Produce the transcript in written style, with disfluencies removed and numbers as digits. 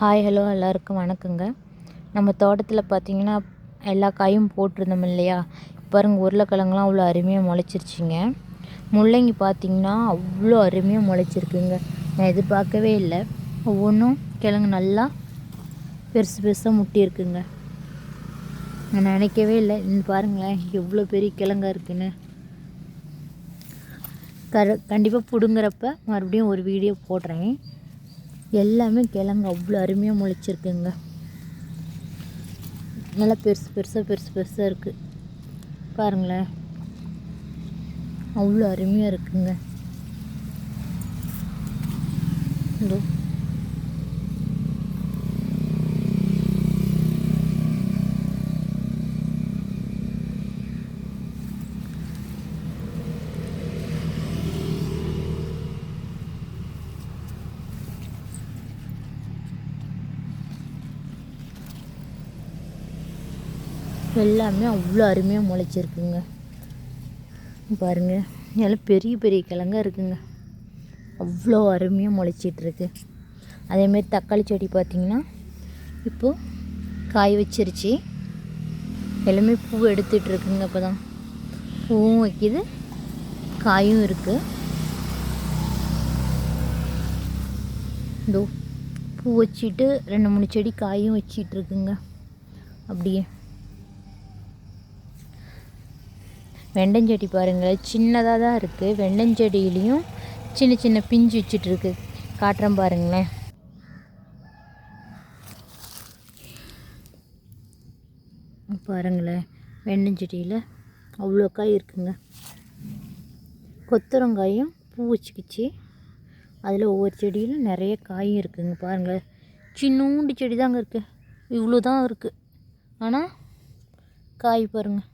Hi hello எல்லாருக்கும் வணக்கங்க. நம்ம தோட்டத்தில் பார்த்திங்கன்னா எல்லா காயும் போட்டிருந்தோம் இல்லையா. பாருங்கள், உருளைக்கிழங்குலாம் அவ்வளோ அருமையாக முளைச்சிருச்சிங்க. முள்ளங்கி பார்த்திங்கன்னா அவ்வளோ அருமையாக முளைச்சிருக்குங்க. நான் எதிர்பார்க்கவே இல்லை. ஒவ்வொன்றும் கிழங்கு நல்லா பெருசு பெருசாக முட்டியிருக்குங்க. நான் நினைக்கவே இல்லை. பாருங்களேன் எவ்வளோ பெரிய கிழங்கா இருக்குன்னு. கண்டிப்பாக பிடுங்குறப்ப மறுபடியும் ஒரு வீடியோ போடுறேன். எல்லாமே கிழங்கு அவ்வளோ அருமையாக முளைச்சிருக்குங்க. நல்லா பெருசு பெருசாக இருக்குது பாருங்களேன். அவ்வளோ அருமையாக இருக்குங்க. இதோ எல்லாமே அவ்வளோ அருமையாக முளைச்சிருக்குங்க. பாருங்கள், எல்லாம் பெரிய பெரிய கிழங்கா இருக்குங்க. அவ்வளோ அருமையாக முளைச்சிட்ருக்கு. அதேமாரி தக்காளி செடி பார்த்திங்கன்னா இப்போது காய் வச்சிருச்சு. எல்லாமே பூ எடுத்துகிட்ருக்குங்க. இப்போ தான் பூவும் வைக்கிது, காயும் இருக்குது. இதோ பூ வச்சிட்டு 2-3 செடி காயும் வச்சிட்ருக்குங்க. அப்படியே வெண்டஞ்செடி பாருங்கள், சின்னதாக தான் இருக்குது. வெண்டஞ்செடியிலையும் சின்ன சின்ன பிஞ்சு வச்சிட்ருக்கு. காட்டுறேன் பாருங்களேன். பாருங்களேன், வெண்டஞ்செடியில் அவ்வளோ காய் இருக்குங்க. கொத்தரங்காயும் பூ வச்சுக்கிச்சு. அதில் ஒவ்வொரு செடியிலும் நிறைய காயும் இருக்குங்க. பாருங்கள், சின்னூண்டு செடி தாங்க இருக்குது. இவ்வளோ தான் இருக்குது. ஆனால் காய் பாருங்கள்.